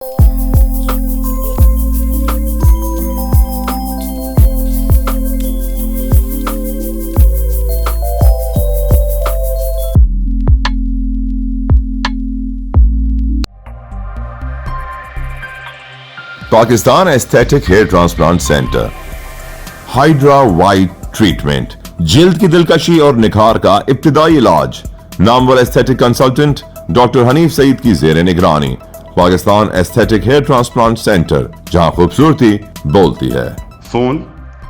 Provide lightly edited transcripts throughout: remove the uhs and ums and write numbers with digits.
Pakistan aesthetic hair transplant center hydra white treatment, جلد کی دلکشی اور نکھار کا ابتدائی علاج۔ نامور aesthetic consultant doctor Hanif Saeed کی زیر نگرانی Pakistan aesthetic hair transplant center, جہاں خوبصورتی بولتی ہے۔ فون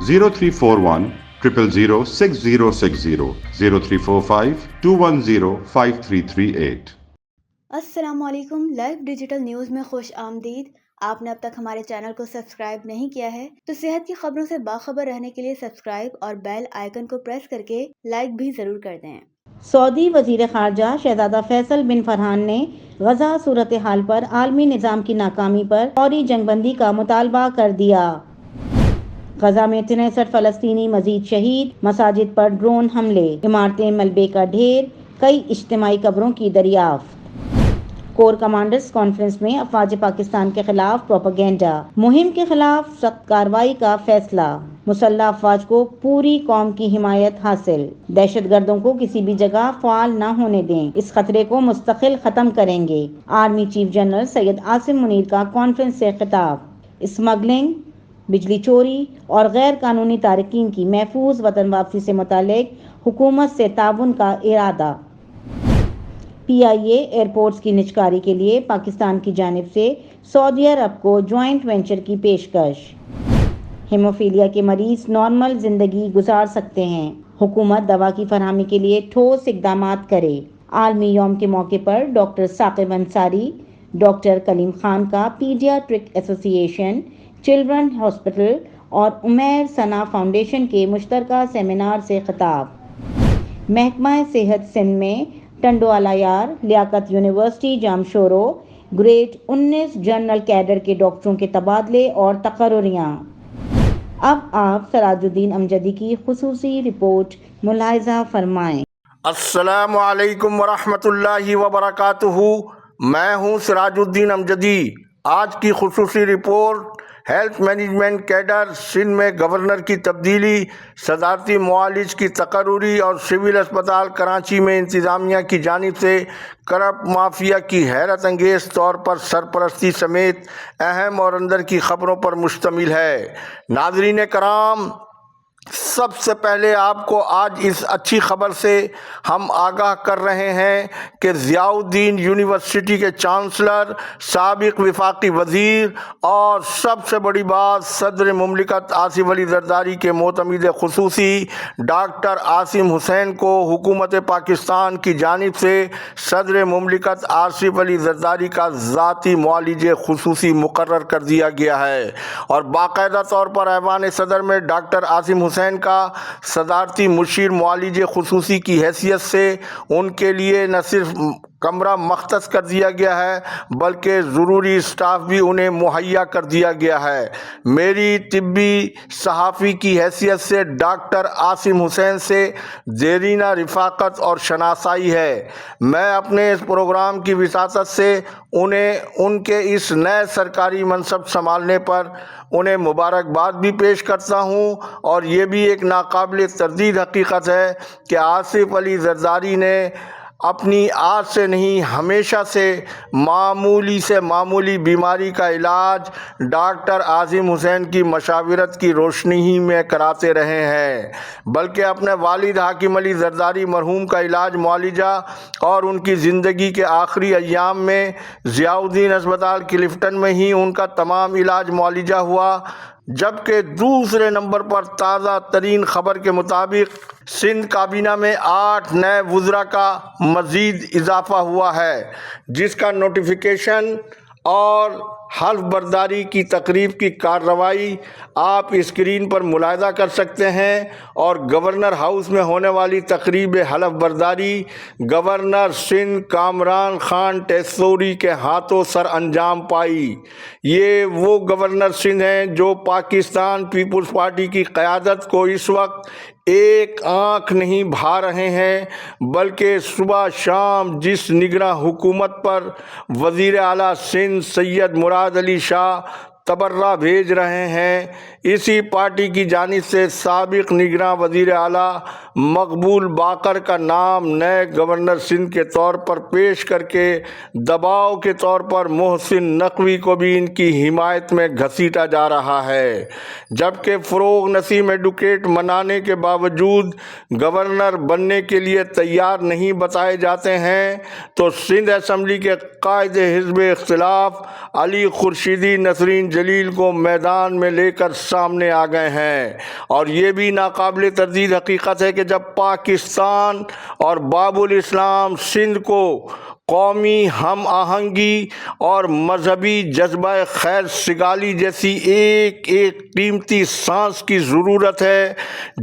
0341 000 6060 0345 210 5338۔ السلام علیکم، لائیو ڈیجیٹل نیوز میں خوش آمدید۔ آپ نے اب تک ہمارے چینل کو سبسکرائب نہیں کیا ہے تو صحت کی خبروں سے باخبر رہنے کے لیے سبسکرائب اور بیل آئیکن کو پریس کر کے لائک بھی ضرور کر دیں۔ سعودی وزیر خارجہ شہزادہ فیصل بن فرحان نے غزہ صورتحال پر عالمی نظام کی ناکامی پر فوری جنگ بندی کا مطالبہ کر دیا۔ غزہ میں 63 فلسطینی مزید شہید، مساجد پر ڈرون حملے، عمارتیں ملبے کا ڈھیر، کئی اجتماعی قبروں کی دریافت۔ کور کمانڈرز کانفرنس میں افواج پاکستان کے خلاف پروپیگنڈا مہم کے خلاف سخت کارروائی کا فیصلہ۔ مسلح افواج کو پوری قوم کی حمایت حاصل۔ دہشت گردوں کو کسی بھی جگہ فعال نہ ہونے دیں، اس خطرے کو مستقل ختم کریں گے۔ Army chief general Syed Asim Munir کا کانفرنس سے خطاب۔ اسمگلنگ، بجلی چوری اور غیر قانونی تارکین کی محفوظ وطن واپسی سے متعلق حکومت سے تعاون کا ارادہ۔ PIA ایئرپورٹس کی نجکاری کے لیے پاکستان کی جانب سے سعودی عرب کو جوائنٹ وینچر کی پیشکش۔ ہیموفیلیا کے مریض نارمل زندگی گزار سکتے ہیں، حکومت دوا کی فراہمی کے لیے ٹھوس اقدامات کرے۔ عالمی یوم کے موقع پر ڈاکٹر ثاقب انصاری، ڈاکٹر کلیم خان کا پیڈیاٹرک ایسوسی ایشن، چلڈرن ہاسپٹل اور عمیر ثنا فاؤنڈیشن کے مشترکہ سیمینار سے خطاب۔ محکمہ صحت سندھ میں ٹنڈوالا یار، Liaquat university Jamshoro, grade 19 general cadre کے ڈاکٹروں کے تبادلے اور تقرریاں۔ اب آپ سراج الدین امجدی کی خصوصی رپورٹ ملاحظہ فرمائیں۔ السلام علیکم ورحمۃ اللہ وبرکاتہ، میں ہوں سراج الدین امجدی۔ آج کی خصوصی report health management cadre Sindh میں گورنر کی تبدیلی، صدارتی معالج کی تقرری اور سول اسپتال کراچی میں انتظامیہ کی جانب سے کرپٹ مافیا کی حیرت انگیز طور پر سرپرستی سمیت اہم اور اندر کی خبروں پر مشتمل ہے۔ ناظرین کرام، سب سے پہلے آپ کو آج اس اچھی خبر سے ہم آگاہ کر رہے ہیں کہ ضیاء الدین یونیورسٹی کے چانسلر، سابق وفاقی وزیر اور سب سے بڑی بات صدر مملکت آصف علی زرداری کے معتمد خصوصی ڈاکٹر عاصم حسین کو حکومت پاکستان کی جانب سے صدر مملکت آصف علی زرداری کا ذاتی معالج خصوصی مقرر کر دیا گیا ہے، اور باقاعدہ طور پر ایوان صدر میں ڈاکٹر عاصم حسین کا صدارتی مشیر معالج خصوصی کی حیثیت سے ان کے لیے نہ صرف کمرہ مختص کر دیا گیا ہے بلکہ ضروری اسٹاف بھی انہیں مہیا کر دیا گیا ہے۔ میری طبی صحافی کی حیثیت سے ڈاکٹر عاصم حسین سے دیرینہ رفاقت اور شناسائی ہے۔ میں اپنے اس پروگرام کی وساطت سے انہیں ان کے اس نئے سرکاری منصب سنبھالنے پر انہیں مبارکباد بھی پیش کرتا ہوں، اور یہ بھی ایک ناقابل تردید حقیقت ہے کہ آصف علی زرداری نے اپنی آج سے نہیں ہمیشہ سے معمولی بیماری کا علاج ڈاکٹر عاصم حسین کی مشاورت کی روشنی ہی میں کراتے رہے ہیں، بلکہ اپنے والد حاکم علی زرداری مرحوم کا علاج معالجہ اور ان کی زندگی کے آخری ایام میں ضیاء الدین اسپتال کلفٹن میں ہی ان کا تمام علاج معالجہ ہوا۔ جبکہ دوسرے نمبر پر تازہ ترین خبر کے مطابق سندھ کابینہ میں 8 نئے وزراء کا مزید اضافہ ہوا ہے، جس کا نوٹیفیکیشن اور حلف برداری کی تقریب کی کارروائی آپ اسکرین پر ملاحظہ کر سکتے ہیں، اور گورنر ہاؤس میں ہونے والی تقریب حلف برداری گورنر سندھ کامران خان ٹیسوری کے ہاتھوں سر انجام پائی۔ یہ وہ گورنر سندھ ہیں جو پاکستان پیپلز پارٹی کی قیادت کو اس وقت ایک آنکھ نہیں بھا رہے ہیں، بلکہ صبح شام جس نگراں حکومت پر وزیر اعلیٰ سندھ سید مراد علی شاہ تبرہ بھیج رہے ہیں، اسی پارٹی کی جانب سے سابق نگراں وزیر اعلیٰ مقبول باقر کا نام نئے گورنر سندھ کے طور پر پیش کر کے دباؤ کے طور پر محسن نقوی کو بھی ان کی حمایت میں گھسیٹا جا رہا ہے، جبکہ فروغ نسیم ایڈوکیٹ منانے کے باوجود گورنر بننے کے لیے تیار نہیں بتائے جاتے ہیں، تو سندھ اسمبلی کے قائد حزب اختلاف علی خورشیدی نسرین جلیل کو میدان میں لے کر سامنے آ گئے ہیں۔ اور یہ بھی ناقابل تردید حقیقت ہے کہ جب پاکستان اور باب الاسلام سندھ کو قومی ہم آہنگی اور مذہبی جذبہ خیر سگالی جیسی ایک ایک قیمتی سانس کی ضرورت ہے،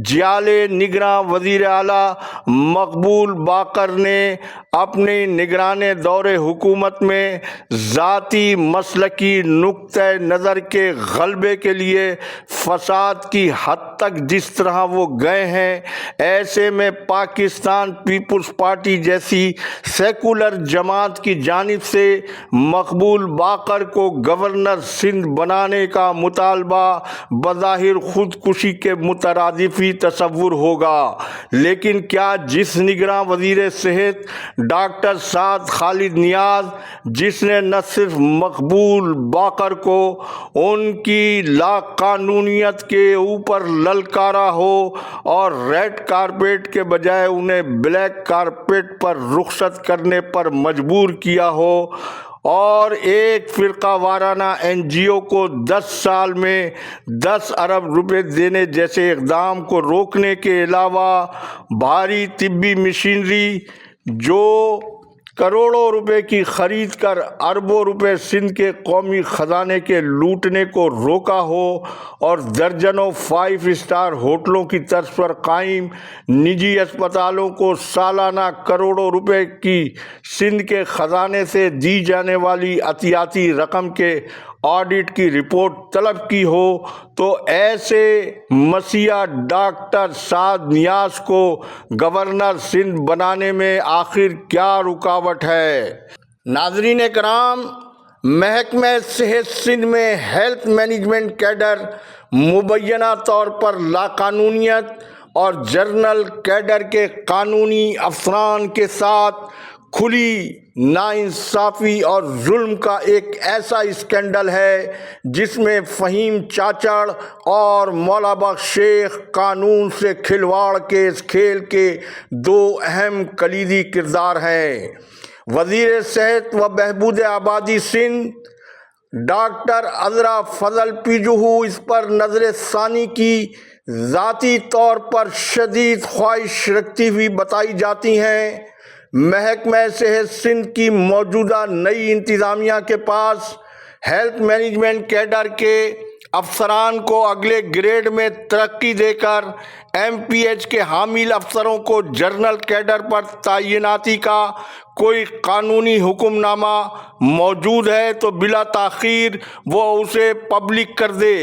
جیال نگراں وزیر اعلیٰ مقبول باقر نے اپنی نگران دور حکومت میں ذاتی مسلکی نقطہ نظر کے غلبے کے لیے فساد کی حد تک جس طرح وہ گئے ہیں، ایسے میں پاکستان پیپلز پارٹی جیسی سیکولر جماعت کی جانب سے مقبول باقر کو گورنر سندھ بنانے کا مطالبہ بظاہر خودکشی کے مترادفی تصور ہوگا، لیکن کیا جس نگراں وزیر صحت ڈاکٹر سعد خالد نیاز، جس نے نہ صرف مقبول باقر کو ان کی لا قانونیت کے اوپر للکارا ہو اور ریڈ کارپیٹ کے بجائے انہیں بلیک کارپیٹ پر رخصت کرنے پر مجبور کیا ہو، اور ایک فرقہ وارانہ این جی او کو 10 سال میں 10 ارب روپے دینے جیسے اقدام کو روکنے کے علاوہ بھاری طبی مشینری جو کروڑوں روپے کی خرید کر اربوں روپے سندھ کے قومی خزانے کے لوٹنے کو روکا ہو، اور درجنوں 5 اسٹار ہوٹلوں کی طرز پر قائم نجی اسپتالوں کو سالانہ کروڑوں روپے کی سندھ کے خزانے سے دی جانے والی عطیاتی رقم کے آڈٹ کی رپورٹ طلب کی ہو، تو ایسے مسیحا ڈاکٹر سعد نیاز کو گورنر سندھ بنانے میں آخر کیا رکاوٹ ہے؟ ناظرین کرام، محکمہ صحت سندھ میں ہیلتھ مینجمنٹ کیڈر مبینہ طور پر لاقانونیت اور جنرل کیڈر کے قانونی افسران کے ساتھ کھلی ناانصافی اور ظلم کا ایک ایسا اسکینڈل ہے جس میں فہیم چاچڑ اور مولا بخش شیخ قانون سے کھلواڑ کے اس کھیل کے 2 اہم کلیدی کردار ہیں۔ وزیر صحت و بہبود آبادی سندھ ڈاکٹر عذرا فضل پیجوہو اس پر نظر ثانی کی ذاتی طور پر شدید خواہش رکھتی ہوئی بتائی جاتی ہیں۔ محکمہ صحت سندھ کی موجودہ نئی انتظامیہ کے پاس ہیلتھ مینجمنٹ کیڈر کے افسران کو اگلے گریڈ میں ترقی دے کر ایم پی ایچ کے حامل افسروں کو جنرل کیڈر پر تعیناتی کا کوئی قانونی حکم نامہ موجود ہے تو بلا تاخیر وہ اسے پبلک کر دے۔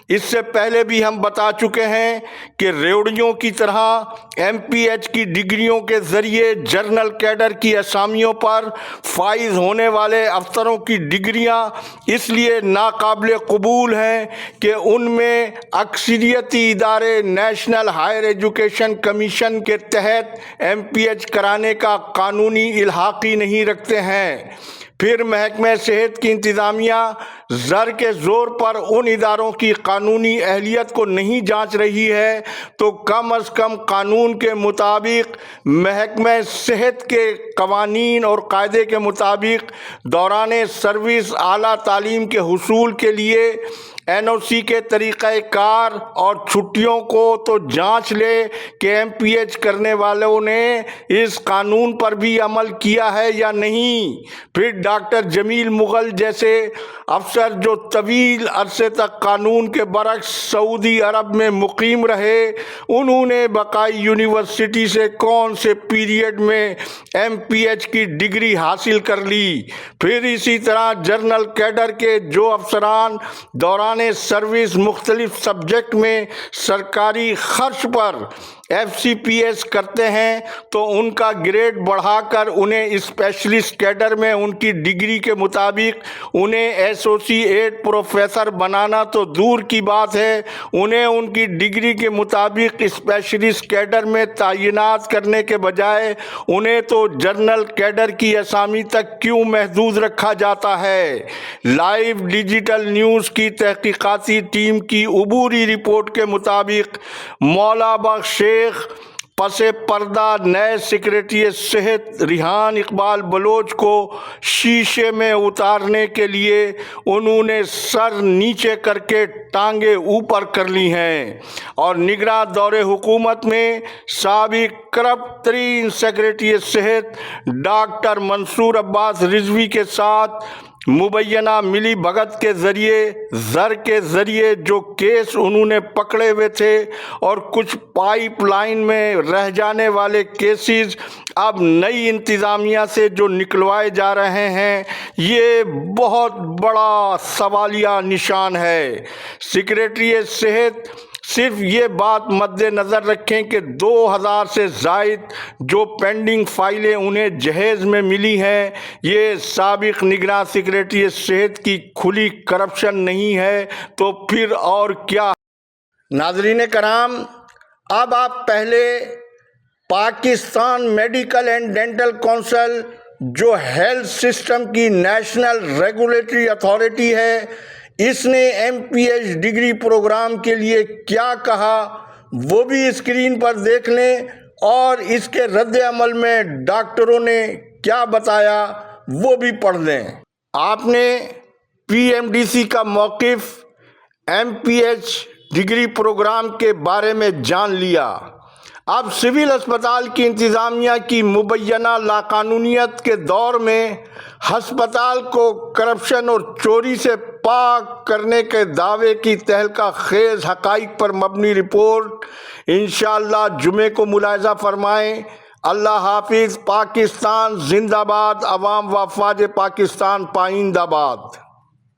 اس سے پہلے بھی ہم بتا چکے ہیں کہ ریوڑیوں کی طرح ایم پی ایچ کی ڈگریوں کے ذریعے جنرل کیڈر کی اسامیوں پر فائز ہونے والے افسروں کی ڈگریاں اس لیے ناقابل قبول ہیں کہ ان میں اکثریتی ادارے نیشنل ہائر ایجوکیشن کمیشن کے تحت ایم پی ایچ کرانے کا قانونی الحاقی نہیں رکھتے ہیں۔ پھر محکمہ صحت کی انتظامیہ زر کے زور پر ان اداروں کی قانونی اہلیت کو نہیں جانچ رہی ہے تو کم از کم قانون کے مطابق محکمہ صحت کے قوانین اور قاعدے کے مطابق دوران سروس اعلیٰ تعلیم کے حصول کے لیے این او سی کے طریقہ کار اور چھٹیوں کو تو جانچ لے کہ ایم پی ایچ کرنے والوں نے اس قانون پر بھی عمل کیا ہے یا نہیں۔ پھر ڈاکٹر جمیل مغل جیسے افسر جو طویل عرصے تک قانون کے برعکس سعودی عرب میں مقیم رہے، انہوں نے بقائی یونیورسٹی سے کون سے پیریڈ میں ایم پی ایچ کی ڈگری حاصل کر لی۔ پھر اسی طرح جنرل کیڈر کے جو افسران دوران دوران سروس مختلف سبجیکٹ میں سرکاری خرچ پر FCPS کرتے ہیں تو ان کا گریڈ بڑھا کر انہیں اسپیشلسٹ کیڈر میں ان کی ڈگری کے مطابق انہیں ایسوسی ایٹ پروفیسر بنانا تو دور کی بات ہے، انہیں ان کی ڈگری کے مطابق اسپیشلسٹ کیڈر میں تعینات کرنے کے بجائے انہیں تو جنرل کیڈر کی اسامی تک کیوں محدود رکھا جاتا ہے؟ لائیو ڈیجیٹل نیوز کی تحقیقاتی ٹیم کی عبوری رپورٹ کے مطابق مولا بخش شیخ پس پردہ نئے سیکریٹری صحت ریحان اقبال بلوچ کو شیشے میں اتارنے کے لیے انہوں نے سر نیچے کر کے ٹانگیں اوپر کر لی ہیں اور نگراں دور حکومت میں سابق کرپٹ ترین سیکریٹری صحت ڈاکٹر منصور عباس رضوی کے ساتھ مبینہ ملی بھگت کے ذریعے زر کے ذریعے جو کیس انہوں نے پکڑے ہوئے تھے اور کچھ پائپ لائن میں رہ جانے والے کیسز اب نئی انتظامیہ سے جو نکلوائے جا رہے ہیں، یہ بہت بڑا سوالیہ نشان ہے۔ سیکریٹری صحت صرف یہ بات مد نظر رکھیں کہ 2000 سے زائد جو پینڈنگ فائلیں انہیں جہیز میں ملی ہیں، یہ سابق نگراں سیکریٹری صحت کی کھلی کرپشن نہیں ہے تو پھر اور کیا؟ ناظرین کرام، اب آپ پہلے Pakistan medical and dental council جو ہیلتھ سسٹم کی نیشنل ریگولیٹری اتھارٹی ہے، اس نے MPH ڈگری پروگرام کے لیے کیا کہا وہ بھی اسکرین پر دیکھ لیں، اور اس کے رد عمل میں ڈاکٹروں نے کیا بتایا وہ بھی پڑھ لیں۔ آپ نے PMDC کا موقف MPH ڈگری پروگرام کے بارے میں جان لیا۔ اب سول اسپتال کی انتظامیہ کی مبینہ لاقانونیت کے دور میں ہسپتال کو کرپشن اور چوری سے پاک کرنے کے دعوے کی تہلکہ خیز حقائق پر مبنی رپورٹ انشاءاللہ جمعے کو ملاحظہ فرمائیں۔ اللہ حافظ۔ پاکستان زندہ باد۔ عوام و افواج پاکستان پائندہ باد۔